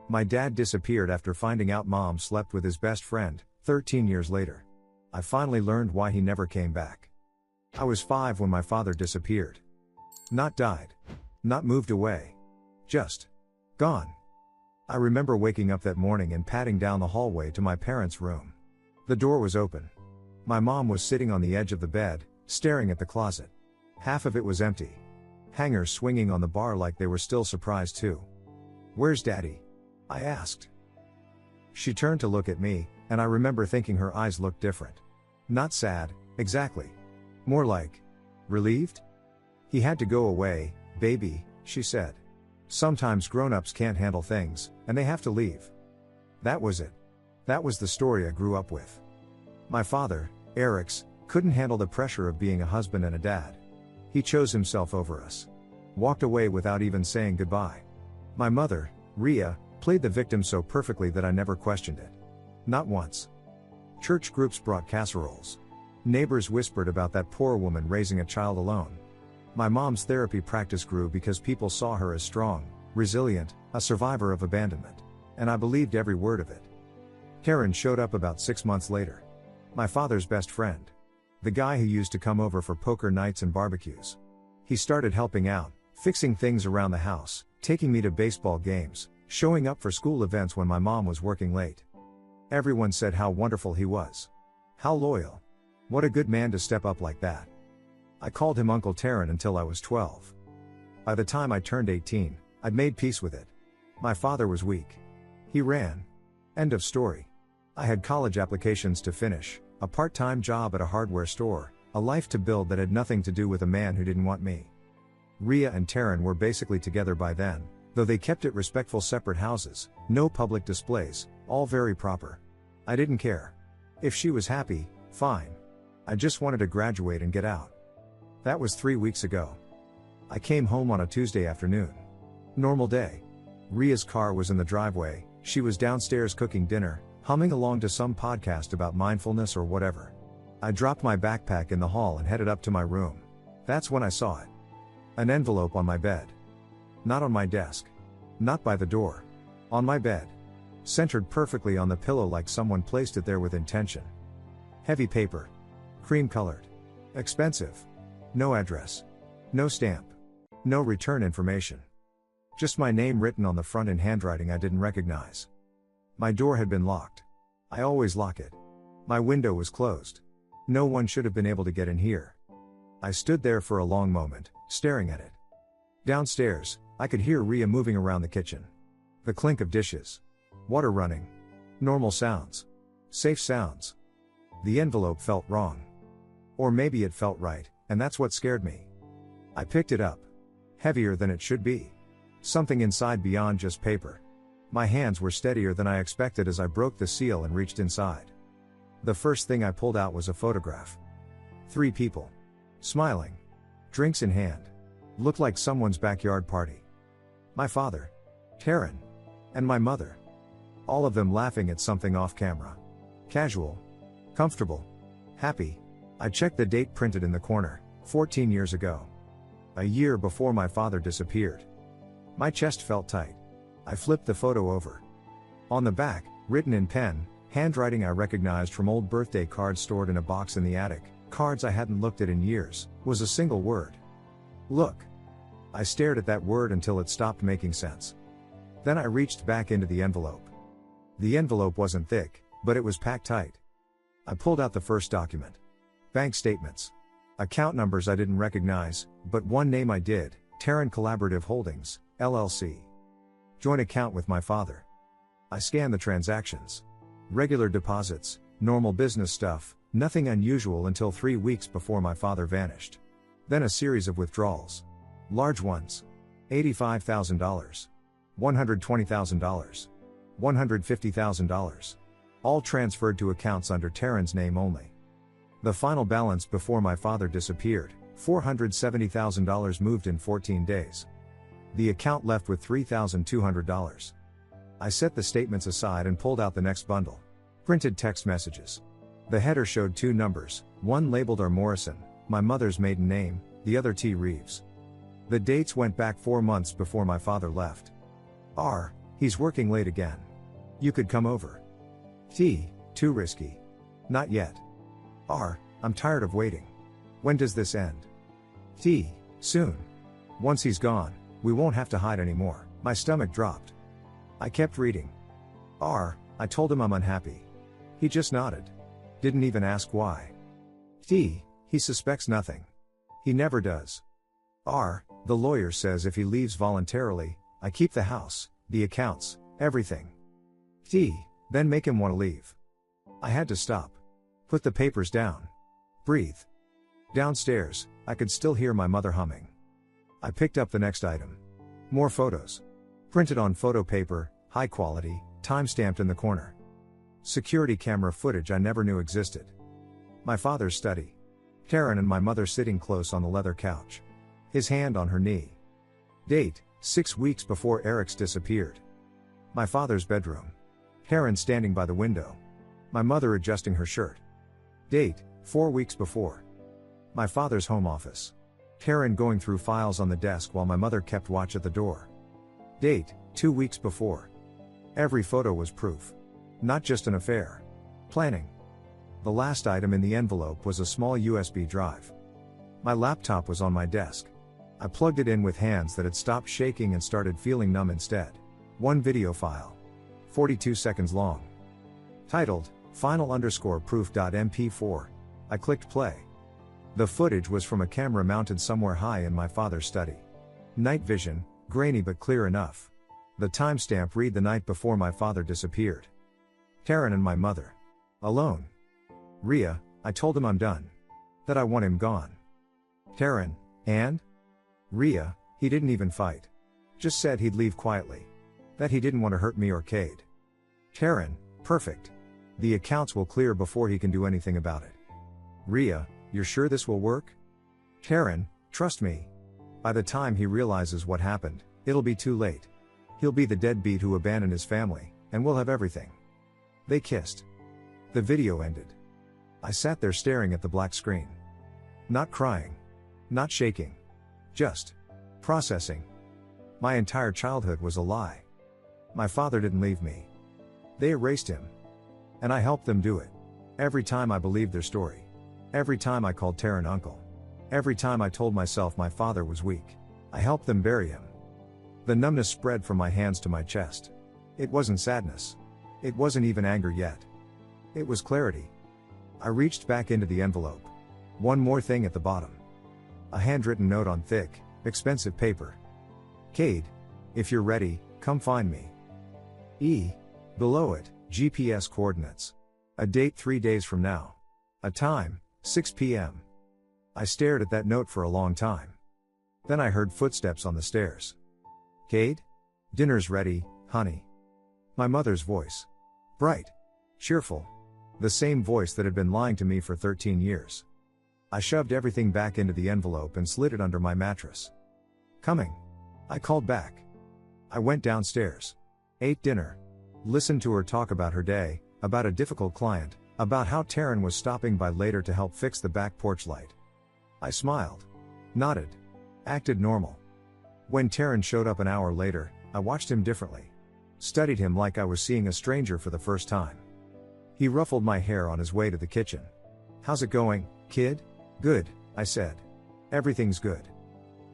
My dad disappeared after finding out mom slept with his best friend, 13 years later. I finally learned why he never came back. I was 5 when my father disappeared. Not died. Not moved away. Just gone. I remember waking up that morning and padding down the hallway to my parents' room. The door was open. My mom was sitting on the edge of the bed, staring at the closet. Half of it was empty. Hangers swinging on the bar like they were still surprised too. "Where's Daddy?" I asked. She turned to look at me, and I remember thinking her eyes looked different. Not sad, exactly. More like relieved? "He had to go away, baby," she said. "Sometimes grown-ups can't handle things, and they have to leave." That was it. That was the story I grew up with. My father, Eric's, couldn't handle the pressure of being a husband and a dad. He chose himself over us. Walked away without even saying goodbye. My mother, Rhea, played the victim so perfectly that I never questioned it. Not once. Church groups brought casseroles. Neighbors whispered about that poor woman raising a child alone. My mom's therapy practice grew because people saw her as strong, resilient, a survivor of abandonment. And I believed every word of it. Karen showed up about 6 months later. My father's best friend. The guy who used to come over for poker nights and barbecues. He started helping out, fixing things around the house, taking me to baseball games, showing up for school events when my mom was working late. Everyone said how wonderful he was. How loyal. What a good man to step up like that. I called him Uncle Taryn until I was 12. By the time I turned 18, I'd made peace with it. My father was weak. He ran. End of story. I had college applications to finish, a part-time job at a hardware store, a life to build that had nothing to do with a man who didn't want me. Rhea and Taryn were basically together by then, though they kept it respectful separate houses, no public displays, all very proper. I didn't care. If she was happy, fine. I just wanted to graduate and get out. That was 3 weeks ago. I came home on a Tuesday afternoon. Normal day. Rhea's car was in the driveway, she was downstairs cooking dinner, humming along to some podcast about mindfulness or whatever. I dropped my backpack in the hall and headed up to my room. That's when I saw it. An envelope on my bed. Not on my desk. Not by the door. On my bed. Centered perfectly on the pillow like someone placed it there with intention. Heavy paper. Cream colored. Expensive. No address. No stamp. No return information. Just my name written on the front in handwriting I didn't recognize. My door had been locked. I always lock it. My window was closed. No one should have been able to get in here. I stood there for a long moment, staring at it. Downstairs, I could hear Rhea moving around the kitchen. The clink of dishes. Water running. Normal sounds. Safe sounds. The envelope felt wrong. Or maybe it felt right, and that's what scared me. I picked it up. Heavier than it should be. Something inside beyond just paper. My hands were steadier than I expected as I broke the seal and reached inside. The first thing I pulled out was a photograph. 3 people. Smiling. Drinks in hand. Looked like someone's backyard party. My father. Taryn. And my mother. All of them laughing at something off camera. Casual. Comfortable. Happy. I checked the date printed in the corner, 14 years ago. A year before my father disappeared. My chest felt tight. I flipped the photo over. On the back, written in pen, handwriting I recognized from old birthday cards stored in a box in the attic, cards I hadn't looked at in years, was a single word. Look. I stared at that word until it stopped making sense. Then I reached back into the envelope. The envelope wasn't thick, but it was packed tight. I pulled out the first document. Bank statements. Account numbers I didn't recognize, but one name I did, Taryn Collaborative Holdings, LLC. Joint account with my father. I scanned the transactions. Regular deposits, normal business stuff, nothing unusual until 3 weeks before my father vanished. Then a series of withdrawals. Large ones. $85,000. $120,000. $150,000. All transferred to accounts under Taryn's name only. The final balance before my father disappeared, $470,000, moved in 14 days. The account left with $3,200. I set the statements aside and pulled out the next bundle. Printed text messages. The header showed 2 numbers, one labeled R. Morrison, my mother's maiden name, the other T. Reeves. The dates went back 4 months before my father left. R. He's working late again. You could come over. T. Too risky. Not yet. R. I'm tired of waiting. When does this end? T. Soon. Once he's gone, we won't have to hide anymore. My stomach dropped. I kept reading. R. I told him I'm unhappy. He just nodded. Didn't even ask why. T. He suspects nothing. He never does. R. The lawyer says if he leaves voluntarily, I keep the house, the accounts, everything. T. Then make him want to leave. I had to stop. Put the papers down. Breathe. Downstairs, I could still hear my mother humming. I picked up the next item. More photos. Printed on photo paper, high quality, time-stamped in the corner. Security camera footage I never knew existed. My father's study. Karen and my mother sitting close on the leather couch. His hand on her knee. Date, 6 weeks before Eric's disappeared. My father's bedroom. Karen standing by the window. My mother adjusting her shirt. Date, 4 weeks before. My father's home office. Karen going through files on the desk while my mother kept watch at the door. Date, 2 weeks before. Every photo was proof. Not just an affair. Planning. The last item in the envelope was a small USB drive. My laptop was on my desk. I plugged it in with hands that had stopped shaking and started feeling numb instead. One video file. 42 seconds long. Titled, final_proof.mp4. I clicked play. The footage was from a camera mounted somewhere high in my father's study. Night vision, grainy but clear enough. The timestamp read the night before my father disappeared. Karen and my mother. Alone. Ria, I told him I'm done. That I want him gone. Karen, and? Ria, he didn't even fight. Just said he'd leave quietly. That he didn't want to hurt me or Cade. Karen, perfect. The accounts will clear before he can do anything about it. Ria, you're sure this will work? Karen, trust me. By the time he realizes what happened, it'll be too late. He'll be the deadbeat who abandoned his family, and we'll have everything. They kissed. The video ended. I sat there staring at the black screen. Not crying. Not shaking. Just processing. My entire childhood was a lie. My father didn't leave me. They erased him. And I helped them do it. Every time I believed their story. Every time I called Taryn uncle. Every time I told myself my father was weak. I helped them bury him. The numbness spread from my hands to my chest. It wasn't sadness. It wasn't even anger yet. It was clarity. I reached back into the envelope. One more thing at the bottom. A handwritten note on thick, expensive paper. Cade, if you're ready, come find me. E. Below it, GPS coordinates. A date 3 days from now. A time, 6 p.m. I stared at that note for a long time. Then I heard footsteps on the stairs. Cade? Dinner's ready, honey. My mother's voice. Bright. Cheerful. The same voice that had been lying to me for 13 years. I shoved everything back into the envelope and slid it under my mattress. Coming. I called back. I went downstairs. Ate dinner. Listened to her talk about her day, about a difficult client, about how Taryn was stopping by later to help fix the back porch light. I smiled. Nodded. Acted normal. When Taryn showed up an hour later, I watched him differently. Studied him like I was seeing a stranger for the first time. He ruffled my hair on his way to the kitchen. How's it going, kid? Good, I said. Everything's good.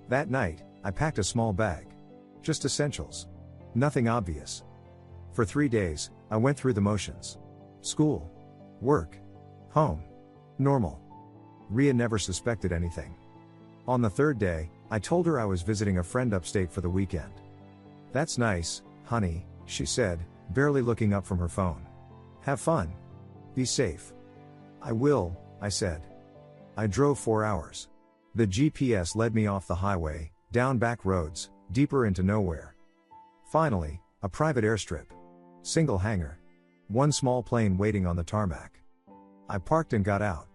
That night, I packed a small bag. Just essentials. Nothing obvious. For 3 days, I went through the motions. School. Work. Home. Normal. Ria never suspected anything. On the third day, I told her I was visiting a friend upstate for the weekend. That's nice, honey, she said, barely looking up from her phone. Have fun. Be safe. I will, I said. I drove 4 hours. The GPS led me off the highway, down back roads, deeper into nowhere. Finally, a private airstrip. Single hangar. One small plane waiting on the tarmac. I parked and got out.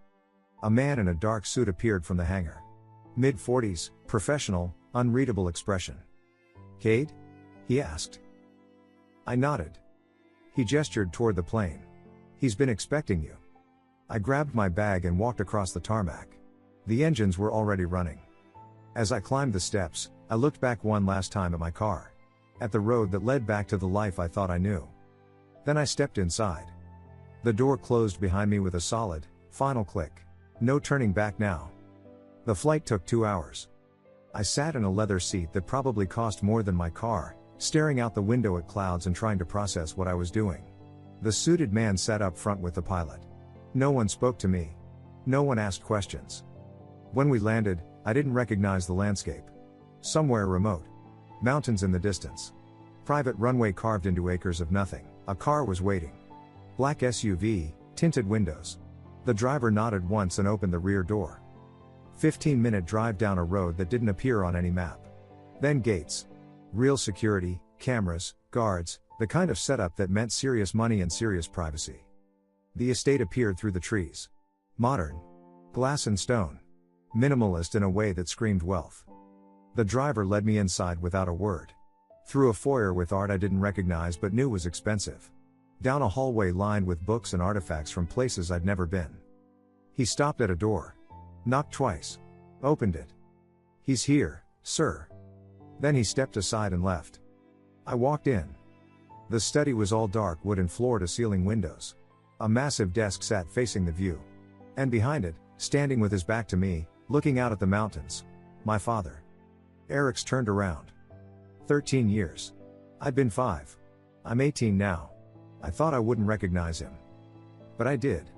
A man in a dark suit appeared from the hangar. Mid-40s, professional, unreadable expression. Cade? He asked. I nodded. He gestured toward the plane. He's been expecting you. I grabbed my bag and walked across the tarmac. The engines were already running. As I climbed the steps, I looked back one last time at my car. at the road that led back to the life I thought I knew. Then I stepped inside. The door closed behind me with a solid, final click. No turning back now. The flight took 2 hours. I sat in a leather seat that probably cost more than my car, staring out the window at clouds and trying to process what I was doing. The suited man sat up front with the pilot. No one spoke to me. No one asked questions. When we landed, I didn't recognize the landscape. Somewhere remote. Mountains in the distance. Private runway carved into acres of nothing. A car was waiting. Black SUV, tinted windows. The driver nodded once and opened the rear door. 15-minute drive down a road that didn't appear on any map. Then gates. Real security, cameras, guards, the kind of setup that meant serious money and serious privacy. The estate appeared through the trees. Modern. Glass and stone. Minimalist in a way that screamed wealth. The driver led me inside without a word. Through a foyer with art I didn't recognize but knew was expensive. Down a hallway lined with books and artifacts from places I'd never been. He stopped at a door. Knocked twice. Opened it. "He's here, sir." Then he stepped aside and left. I walked in. The study was all dark wood and floor-to-ceiling windows. A massive desk sat facing the view. And behind it, standing with his back to me, looking out at the mountains, my father. Eric's turned around. 13 years. I'd been 5. I'm 18 now. I thought I wouldn't recognize him. But I did.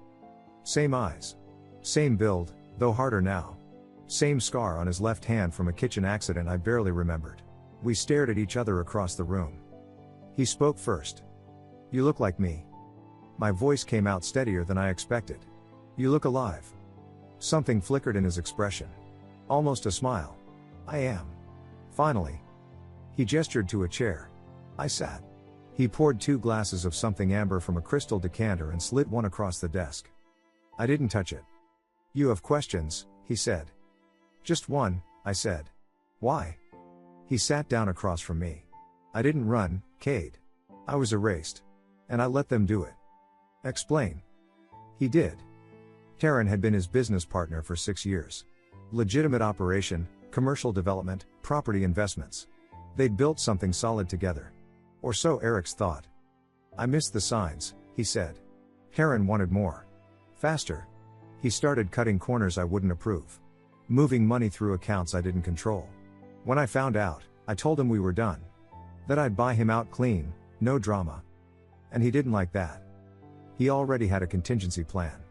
Same eyes. Same build, though harder now. Same scar on his left hand from a kitchen accident I barely remembered. We stared at each other across the room. He spoke first. "You look like me." My voice came out steadier than I expected. "You look alive." Something flickered in his expression. Almost a smile. "I am. Finally." He gestured to a chair. I sat. He poured 2 glasses of something amber from a crystal decanter and slid one across the desk. I didn't touch it. "You have questions," he said. "Just one," I said. "Why?" He sat down across from me. "I didn't run, Cade. I was erased. And I let them do it." "Explain." He did. Taryn had been his business partner for 6 years. Legitimate operation, commercial development, property investments. They'd built something solid together. Or so Eric's thought. "I missed the signs," he said. Taryn wanted more. Faster. He started cutting corners I wouldn't approve. Moving money through accounts I didn't control. When I found out, I told him we were done. That I'd buy him out clean, no drama. And he didn't like that. He already had a contingency plan.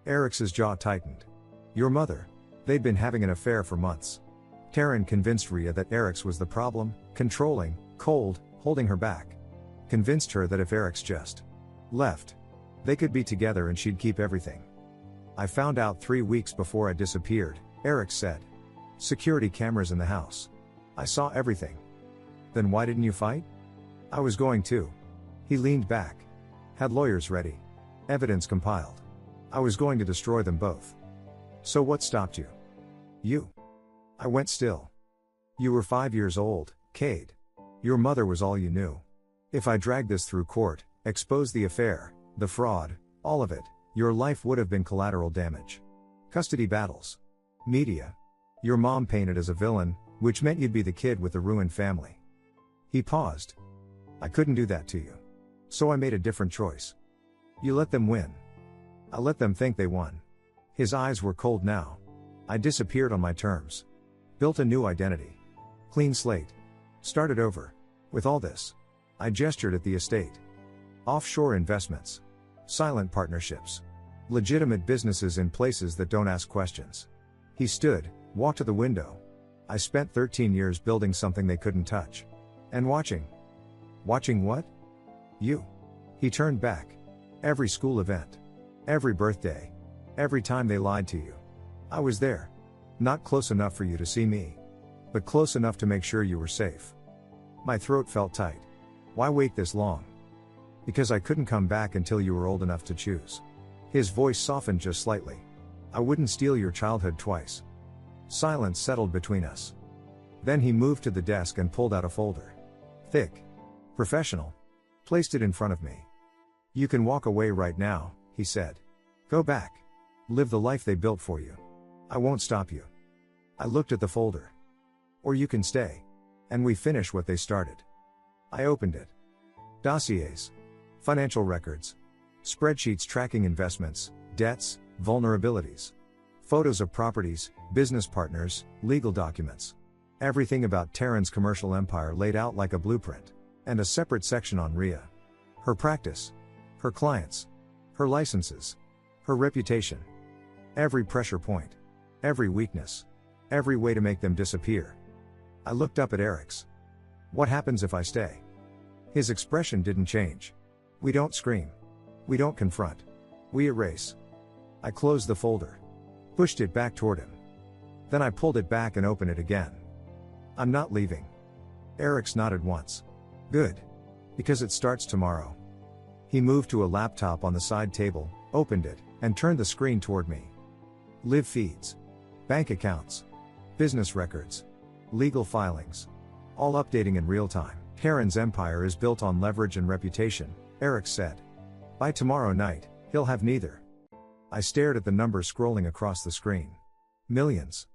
Eric's jaw tightened. "Your mother." They'd been having an affair for months. Taryn convinced Rhea that Eric's was the problem, controlling, cold, holding her back. Convinced her that if Eric's just left, they could be together and she'd keep everything. "I found out 3 weeks before I disappeared," Eric said. "Security cameras in the house. I saw everything." "Then why didn't you fight?" "I was going to." He leaned back. "Had lawyers ready. Evidence compiled. I was going to destroy them both." "So what stopped you?" "You." I went still. "You were 5 years old, Cade. Your mother was all you knew. If I dragged this through court, exposed the affair, the fraud, all of it, your life would have been collateral damage. Custody battles. Media. Your mom painted as a villain, which meant you'd be the kid with the ruined family." He paused. "I couldn't do that to you. So I made a different choice." "You let them win." "I let them think they won." His eyes were cold now. "I disappeared on my terms. Built a new identity. Clean slate. Started over. With all this." I gestured at the estate. "Offshore investments. Silent partnerships. Legitimate businesses in places that don't ask questions." He stood, walked to the window. "I spent 13 years building something they couldn't touch. And watching." "Watching what?" "You." He turned back. "Every school event. Every birthday. Every time they lied to you. I was there. Not close enough for you to see me. But close enough to make sure you were safe." My throat felt tight. "Why wait this long?" "Because I couldn't come back until you were old enough to choose." His voice softened just slightly. "I wouldn't steal your childhood twice." Silence settled between us. Then he moved to the desk and pulled out a folder. Thick. Professional. Placed it in front of me. "You can walk away right now," he said. "Go back. Live the life they built for you. I won't stop you." I looked at the folder. "Or you can stay. And we finish what they started." I opened it. Dossiers. Financial records. Spreadsheets tracking investments, debts, vulnerabilities. Photos of properties, business partners, legal documents. Everything about Taryn's commercial empire laid out like a blueprint. And a separate section on Rhea. Her practice. Her clients. Her licenses. Her reputation. Every pressure point. Every weakness. Every way to make them disappear. I looked up at Eric's. What happens if I stay? His expression didn't change. We don't scream. We don't confront. We erase. I closed the folder. Pushed it back toward him. Then I pulled it back and opened it again. I'm not leaving. Eric's nodded once. Good. Because it starts tomorrow. He moved to a laptop on the side table, opened it, and turned the screen toward me. Live feeds. Bank accounts. Business records. Legal filings. All updating in real time. Taryn's empire is built on leverage and reputation, Eric said. By tomorrow night, he'll have neither. I stared at the numbers scrolling across the screen. Millions.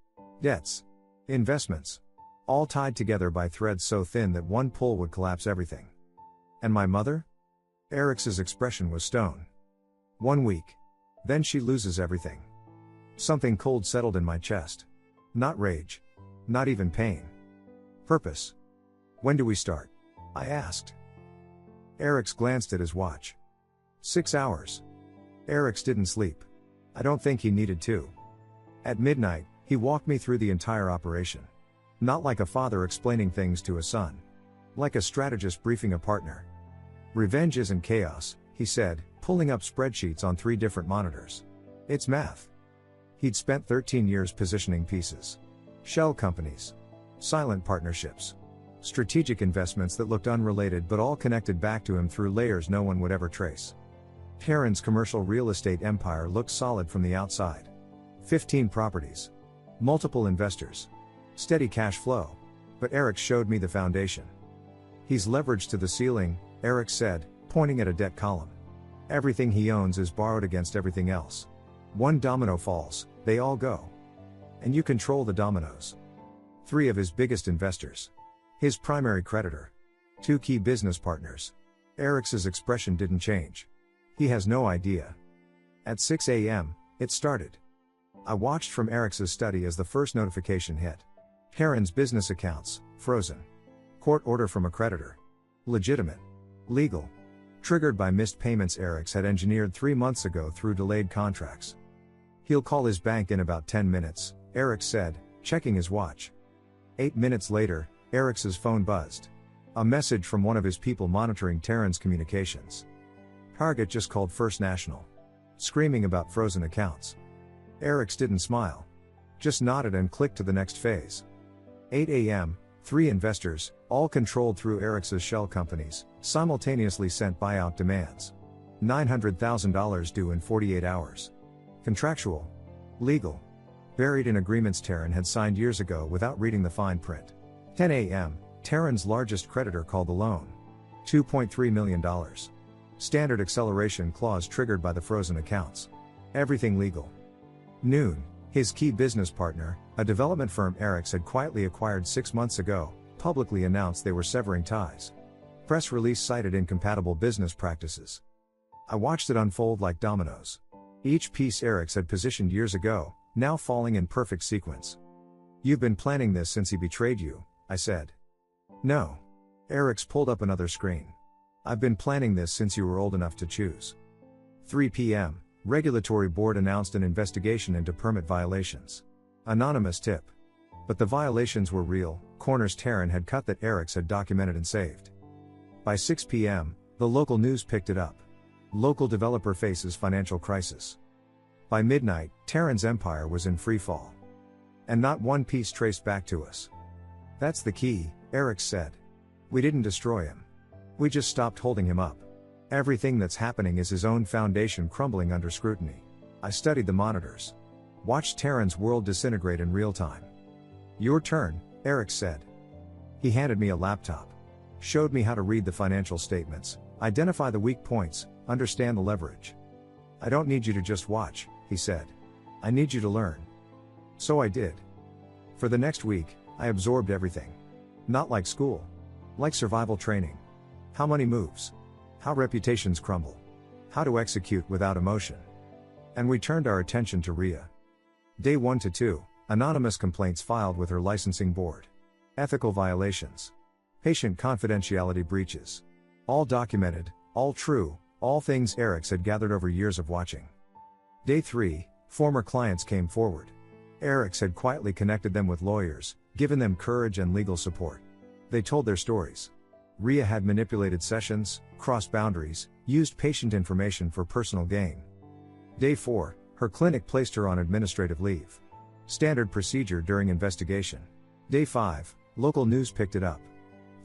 Debts. Investments. All tied together by threads so thin that one pull would collapse everything. And my mother? Eric's expression was stone. 1 week. Then she loses everything. Something cold settled in my chest. Not rage. Not even pain. Purpose. When do we start? I asked. Eric's glanced at his watch. 6 hours. Eric's didn't sleep. I don't think he needed to. At midnight, he walked me through the entire operation. Not like a father explaining things to a son. Like a strategist briefing a partner. Revenge isn't chaos, he said, pulling up spreadsheets on 3 different monitors. It's math. He'd spent 13 years positioning pieces. Shell companies. Silent partnerships. Strategic investments that looked unrelated but all connected back to him through layers no one would ever trace. Taryn's commercial real estate empire looked solid from the outside. 15 properties. Multiple investors. Steady cash flow. But Eric showed me the foundation. He's leveraged to the ceiling, Eric said, pointing at a debt column. Everything he owns is borrowed against everything else. One domino falls, they all go. And you control the dominoes. 3 of his biggest investors. His primary creditor. 2 key business partners. Eric's expression didn't change. He has no idea. At 6 a.m., it started. I watched from Eric's study as the first notification hit. Taryn's business accounts, frozen. Court order from a creditor. Legitimate. Legal. Triggered by missed payments Eric's had engineered 3 months ago through delayed contracts. He'll call his bank in about 10 minutes, Eric said, checking his watch. 8 minutes later, Eric's phone buzzed. A message from one of his people monitoring Taryn's communications. Target just called First National. Screaming about frozen accounts. Eric's didn't smile. Just nodded and clicked to the next phase. 8 a.m., 3 investors, all controlled through Eric's shell companies, simultaneously sent buyout demands. $900,000 due in 48 hours. Contractual. Legal. Buried in agreements Taryn had signed years ago without reading the fine print. 10 a.m., Taryn's largest creditor called the loan. $2.3 million. Standard acceleration clause triggered by the frozen accounts. Everything legal. Noon, his key business partner, a development firm Eric's had quietly acquired 6 months ago, publicly announced they were severing ties. Press release cited incompatible business practices. I watched it unfold like dominoes. Each piece Eric's had positioned years ago, now falling in perfect sequence. You've been planning this since he betrayed you, I said. No. Eric's pulled up another screen. I've been planning this since you were old enough to choose. 3 p.m., Regulatory Board announced an investigation into permit violations. Anonymous tip. But the violations were real, corners Taryn had cut that Eric's had documented and saved. By 6 p.m., the local news picked it up. Local developer faces financial crisis. By midnight, Taryn's empire was in free fall. And not one piece traced back to us. That's the key, Eric said. We didn't destroy him. We just stopped holding him up. Everything that's happening is his own foundation crumbling under scrutiny. I studied the monitors. Watched Taryn's world disintegrate in real time. Your turn, Eric said. He handed me a laptop. Showed me how to read the financial statements, identify the weak points, understand the leverage. I don't need you to just watch, he said. I need you to learn. So I did. For the next week, I absorbed everything. Not like school. Like survival training. How money moves. How reputations crumble. How to execute without emotion. And we turned our attention to Ria. Day 1 to 2, anonymous complaints filed with her licensing board. Ethical violations. Patient confidentiality breaches. All documented, all true, all things Erics had gathered over years of watching. Day 3, former clients came forward. Erics had quietly connected them with lawyers, given them courage and legal support. They told their stories. Ria had manipulated sessions, crossed boundaries, used patient information for personal gain. Day 4, her clinic placed her on administrative leave. Standard procedure during investigation. Day 5, local news picked it up.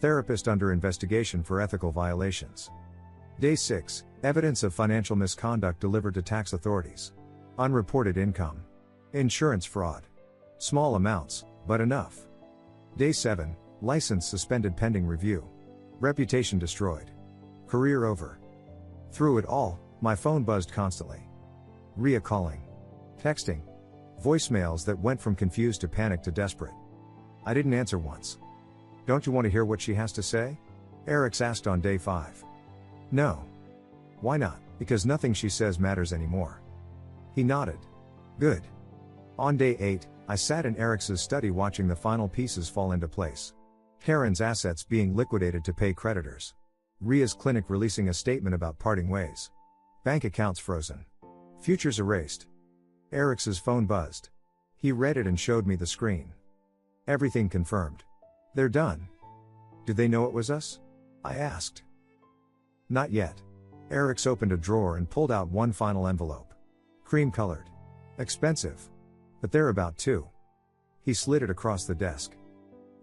Therapist under investigation for ethical violations. Day 6, evidence of financial misconduct delivered to tax authorities. Unreported income. Insurance fraud. Small amounts, but enough. Day 7, license suspended pending review. Reputation destroyed. Career over. Through it all, my phone buzzed constantly. Ria calling. Texting. Voicemails that went from confused to panicked to desperate. I didn't answer once. Don't you want to hear what she has to say? Erics asked on day 5. No. Why not? Because nothing she says matters anymore. He nodded. Good. On day 8, I sat in Erics's study watching the final pieces fall into place. Karen's assets being liquidated to pay creditors. Ria's clinic releasing a statement about parting ways. Bank accounts frozen. Futures erased. Erics's phone buzzed. He read it and showed me the screen. Everything confirmed. They're done. Do they know it was us? I asked. Not yet. Erics opened a drawer and pulled out one final envelope. Cream-colored. Expensive. But they're about to. He slid it across the desk.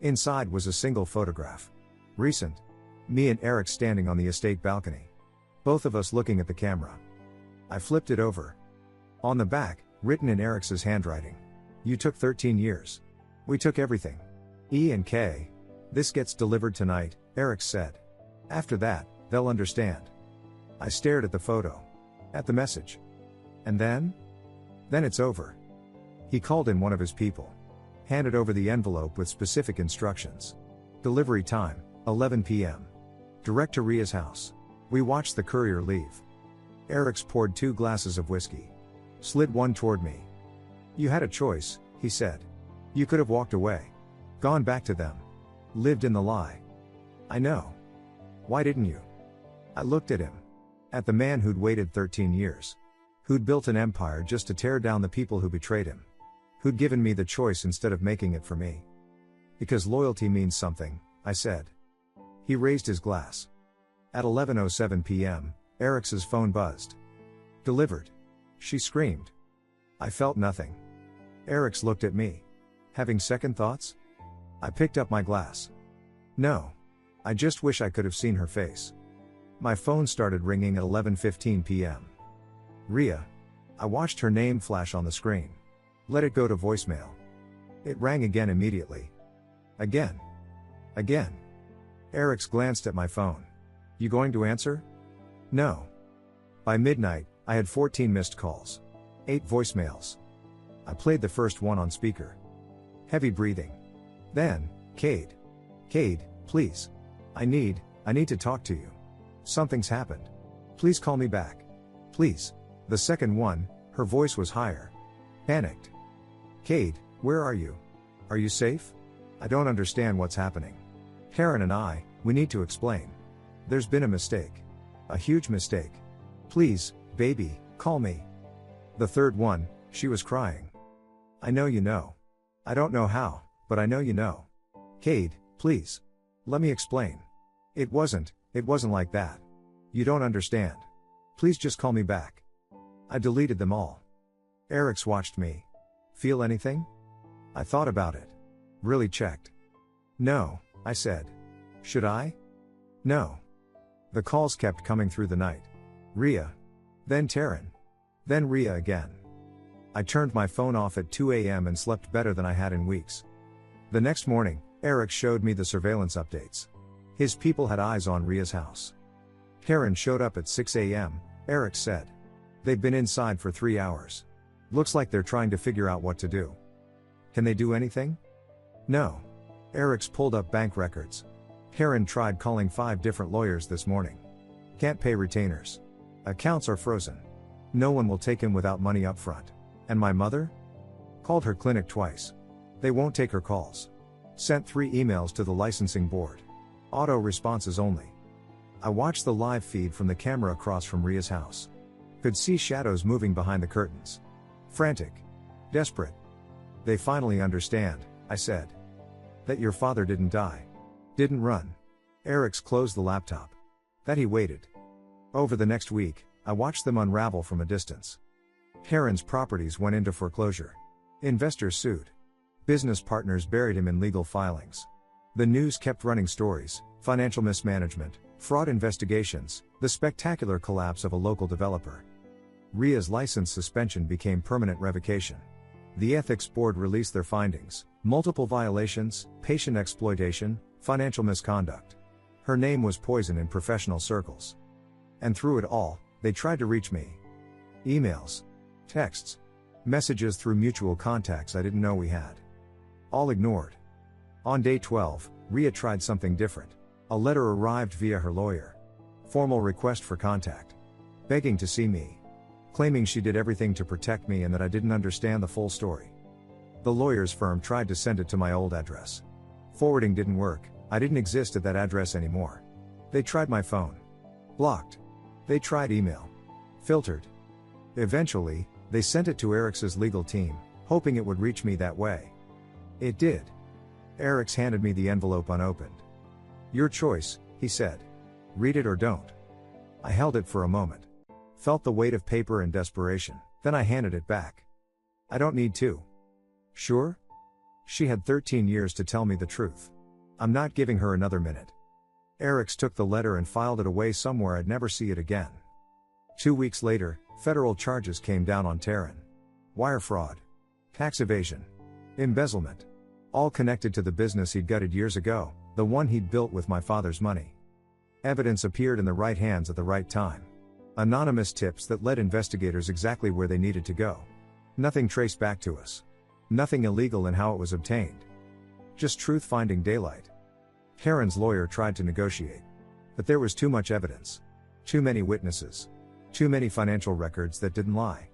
Inside was a single photograph. Recent. Me and Eric standing on the estate balcony. Both of us looking at the camera. I flipped it over. On the back, written in Erics's handwriting. You took 13 years. We took everything. E and K. This gets delivered tonight, Eric said. After that, they'll understand. I stared at the photo. At the message. And then? Then it's over. He called in one of his people. Handed over the envelope with specific instructions. Delivery time, 11 p.m. Direct to Ria's house. We watched the courier leave. Erics poured 2 glasses of whiskey. Slid one toward me. You had a choice, he said. You could have walked away. Gone back to them. Lived in the lie. I know. Why didn't you? I looked at him. At the man who'd waited 13 years. Who'd built an empire just to tear down the people who betrayed him. Who'd given me the choice instead of making it for me. Because loyalty means something, I said. He raised his glass. At 11:07 p.m., Erics's phone buzzed. Delivered. She screamed. I felt nothing. Erics looked at me. Having second thoughts? I picked up my glass. No. I just wish I could have seen her face. My phone started ringing at 11:15 p.m. Ria. I watched her name flash on the screen. Let it go to voicemail. It rang again immediately. Again. Again. Erics glanced at my phone. You going to answer? No. By midnight, I had 14 missed calls. 8 voicemails. I played the first one on speaker. Heavy breathing. Then, Cade. Cade, please. I need to talk to you. Something's happened. Please call me back. Please. The second one, her voice was higher. Panicked. Cade, where are you? Are you safe? I don't understand what's happening. Karen and we need to explain. There's been a mistake. A huge mistake. Please, baby, call me. The third one, she was crying. I know you know. I don't know how, but I know you know. Cade, please. Let me explain. It wasn't like that. You don't understand. Please just call me back. I deleted them all. Erics watched me. Feel anything? I thought about it. Really checked. No, I said. Should I? No. The calls kept coming through the night. Ria. Then Taryn. Then Ria again. I turned my phone off at 2 a.m. and slept better than I had in weeks. The next morning, Eric showed me the surveillance updates. His people had eyes on Ria's house. Karen showed up at 6 a.m., Eric said. They've been inside for 3 hours. Looks like they're trying to figure out what to do. Can they do anything? No. Eric's pulled up bank records. Heron tried calling 5 different lawyers this morning. Can't pay retainers. Accounts are frozen. No one will take him without money up front. And my mother? Called her clinic twice. They won't take her calls. Sent 3 emails to the licensing board. Auto responses only. I watched the live feed from the camera across from Ria's house. Could see shadows moving behind the curtains. Frantic. Desperate. They finally understand, I said. That your father didn't die. Didn't run. Eric's closed the laptop. That he waited. Over the next week, I watched them unravel from a distance. Heron's properties went into foreclosure. Investors sued. Business partners buried him in legal filings. The news kept running stories: financial mismanagement, fraud investigations, the spectacular collapse of a local developer. Ria's license suspension became permanent revocation. The ethics board released their findings: multiple violations, patient exploitation, financial misconduct. Her name was poison in professional circles. And through it all, they tried to reach me. Emails, texts, messages through mutual contacts I didn't know we had. All ignored. On day 12, Ria tried something different. A letter arrived via her lawyer. Formal request for contact. Begging to see me. Claiming she did everything to protect me and that I didn't understand the full story. The lawyer's firm tried to send it to my old address. Forwarding didn't work. I didn't exist at that address anymore. They tried my phone. Blocked. They tried email. Filtered. Eventually, they sent it to Eric's legal team, hoping it would reach me that way. It did. Eric's handed me the envelope unopened. Your choice, he said. Read it or don't. I held it for a moment. Felt the weight of paper and desperation, then I handed it back. I don't need to. Sure? She had 13 years to tell me the truth. I'm not giving her another minute. Eric's took the letter and filed it away somewhere I'd never see it again. 2 weeks later, federal charges came down on Taryn. Wire fraud. Tax evasion. Embezzlement. All connected to the business he'd gutted years ago, the one he'd built with my father's money. Evidence appeared in the right hands at the right time. Anonymous tips that led investigators exactly where they needed to go. Nothing traced back to us. Nothing illegal in how it was obtained. Just truth finding daylight. Heron's lawyer tried to negotiate. But there was too much evidence. Too many witnesses. Too many financial records that didn't lie.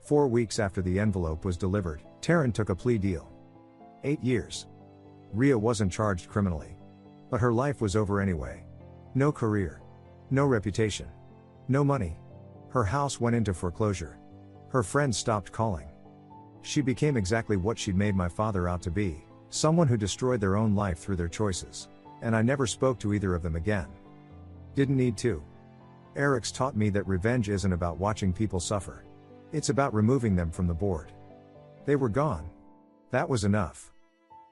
4 weeks after the envelope was delivered, Taryn took a plea deal. 8 years. Ria wasn't charged criminally. But her life was over anyway. No career. No reputation. No money. Her house went into foreclosure. Her friends stopped calling. She became exactly what she'd made my father out to be. Someone who destroyed their own life through their choices. And I never spoke to either of them again. Didn't need to. Eric's taught me that revenge isn't about watching people suffer. It's about removing them from the board. They were gone. That was enough.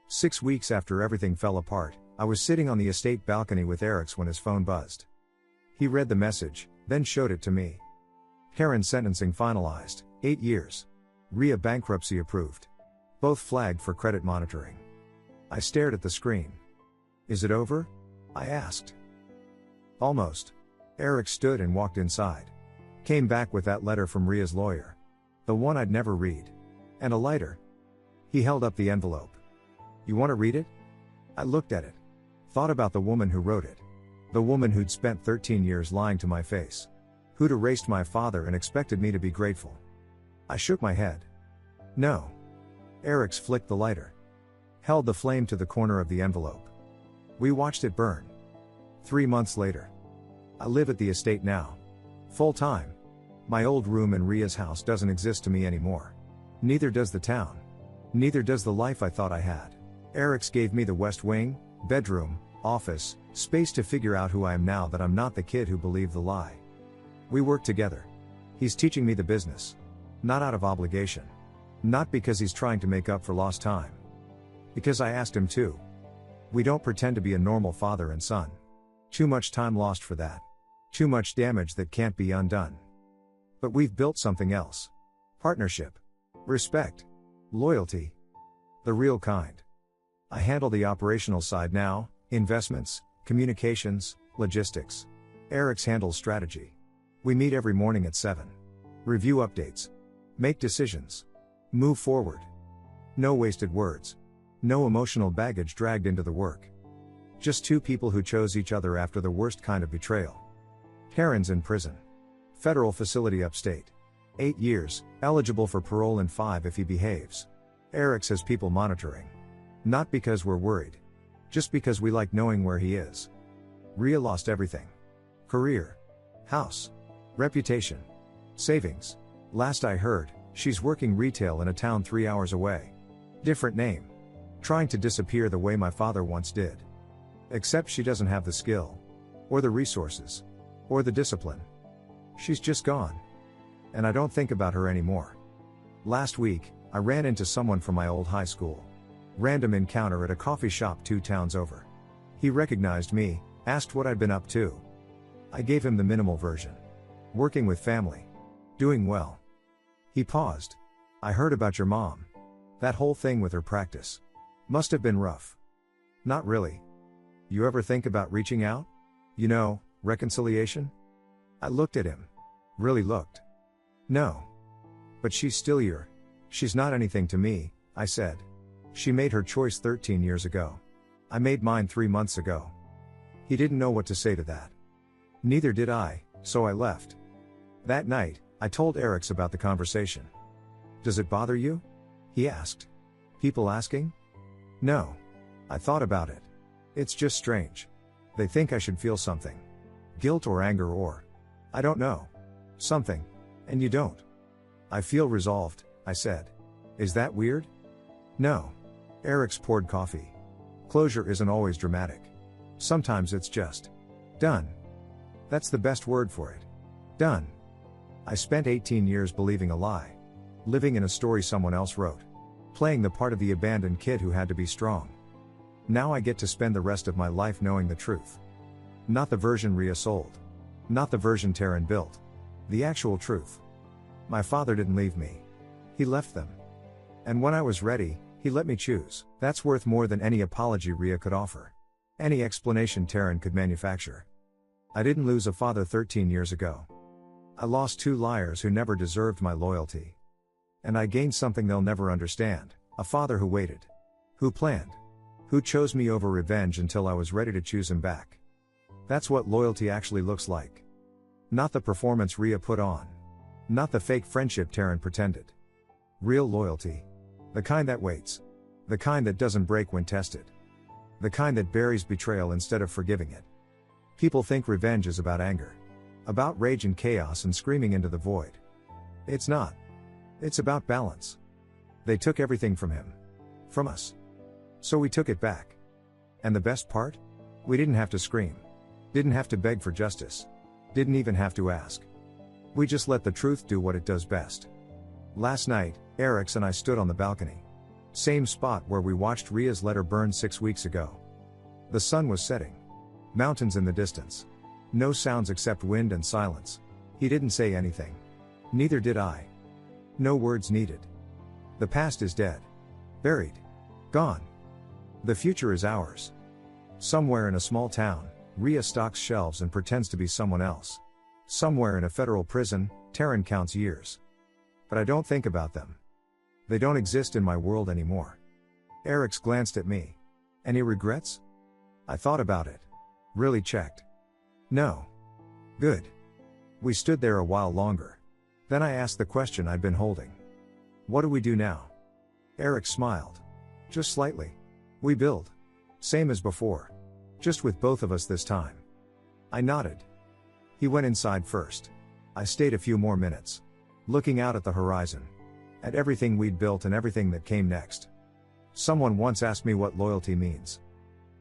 6 weeks after everything fell apart, I was sitting on the estate balcony with Eric's when his phone buzzed. He read the message, then showed it to me. Heron's sentencing finalized, 8 years. Ria bankruptcy approved. Both flagged for credit monitoring. I stared at the screen. Is it over? I asked. Almost. Eric stood and walked inside. Came back with that letter from Ria's lawyer. The one I'd never read. And a lighter. He held up the envelope. You want to read it? I looked at it. Thought about the woman who wrote it. The woman who'd spent 13 years lying to my face. Who'd erased my father and expected me to be grateful. I shook my head. No. Eric's flicked the lighter. Held the flame to the corner of the envelope. We watched it burn. 3 months later. I live at the estate now. Full time. My old room in Ria's house doesn't exist to me anymore. Neither does the town. Neither does the life I thought I had. Eric's gave me the West Wing, bedroom, office, space to figure out who I am now that I'm not the kid who believed the lie. We work together. He's teaching me the business. Not out of obligation. Not because he's trying to make up for lost time. Because I asked him to. We don't pretend to be a normal father and son. Too much time lost for that. Too much damage that can't be undone. But we've built something else. Partnership. Respect. Loyalty. The real kind. I handle the operational side now, investments, communications, logistics. Eric's handles strategy. We meet every morning at 7. Review updates. Make decisions. Move forward. No wasted words. No emotional baggage dragged into the work. Just two people who chose each other after the worst kind of betrayal. Karen's in prison. Federal facility upstate. 8 years, eligible for parole in 5 if he behaves. Eric's has people monitoring. Not because we're worried. Just because we like knowing where he is. Ria lost everything. Career. House. Reputation. Savings. Last I heard, she's working retail in a town 3 hours away. Different name. Trying to disappear the way my father once did. Except she doesn't have the skill. Or the resources. Or the discipline. She's just gone. And I don't think about her anymore. Last week, I ran into someone from my old high school. Random encounter at a coffee shop 2 towns over. He recognized me, asked what I'd been up to. I gave him the minimal version. Working with family. Doing well. He paused. I heard about your mom. That whole thing with her practice. Must have been rough. Not really. You ever think about reaching out? You know, reconciliation? I looked at him. Really looked. No. But she's still here. She's not anything to me, I said. She made her choice 13 years ago. I made mine 3 months ago. He didn't know what to say to that. Neither did I, so I left. That night, I told Eric's about the conversation. Does it bother you? He asked. People asking? No. I thought about it. It's just strange. They think I should feel something. Guilt or anger or, I don't know. Something. And you don't. I feel resolved, I said. Is that weird? No. Eric's poured coffee. Closure isn't always dramatic. Sometimes it's just done. That's the best word for it. Done. I spent 18 years believing a lie. Living in a story someone else wrote. Playing the part of the abandoned kid who had to be strong. Now I get to spend the rest of my life knowing the truth. Not the version Ria sold. Not the version Taryn built. The actual truth. My father didn't leave me. He left them. And when I was ready, he let me choose. That's worth more than any apology Ria could offer. Any explanation Taryn could manufacture. I didn't lose a father 13 years ago. I lost 2 liars who never deserved my loyalty. And I gained something they'll never understand. A father who waited. Who planned. Who chose me over revenge until I was ready to choose him back. That's what loyalty actually looks like. Not the performance Ria put on. Not the fake friendship Taryn pretended. Real loyalty. The kind that waits. The kind that doesn't break when tested. The kind that buries betrayal instead of forgiving it. People think revenge is about anger. About rage and chaos and screaming into the void. It's not. It's about balance. They took everything from him. From us. So we took it back. And the best part? We didn't have to scream. Didn't have to beg for justice. Didn't even have to ask. We just let the truth do what it does best. Last night, Eric's and I stood on the balcony. Same spot where we watched Ria's letter burn 6 weeks ago. The sun was setting. Mountains in the distance. No sounds except wind and silence. He didn't say anything. Neither did I. No words needed. The past is dead. Buried. Gone. The future is ours. Somewhere in a small town, Ria stocks shelves and pretends to be someone else. Somewhere in a federal prison, Taryn counts years. But I don't think about them. They don't exist in my world anymore. Eric's glanced at me. Any regrets? I thought about it. Really checked. No. Good. We stood there a while longer. Then I asked the question I'd been holding. What do we do now? Eric smiled. Just slightly. We build. Same as before. Just with both of us this time. I nodded. He went inside first. I stayed a few more minutes. Looking out at the horizon. At everything we'd built and everything that came next. Someone once asked me what loyalty means.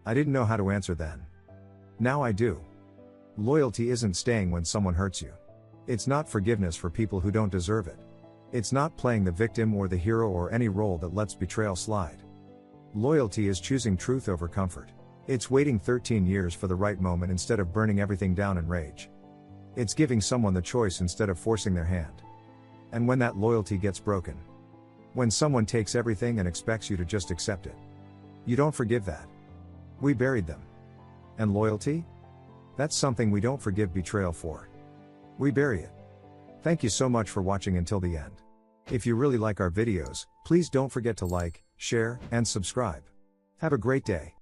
I didn't know how to answer then. Now I do. Loyalty isn't staying when someone hurts you. It's not forgiveness for people who don't deserve it. It's not playing the victim or the hero or any role that lets betrayal slide. Loyalty is choosing truth over comfort. It's waiting 13 years for the right moment instead of burning everything down in rage. It's giving someone the choice instead of forcing their hand. And when that loyalty gets broken, when someone takes everything and expects you to just accept it, you don't forgive that. We buried them. And loyalty? That's something we don't forgive betrayal for. We bury it. Thank you so much for watching until the end. If you really like our videos, please don't forget to like, share, and subscribe. Have a great day.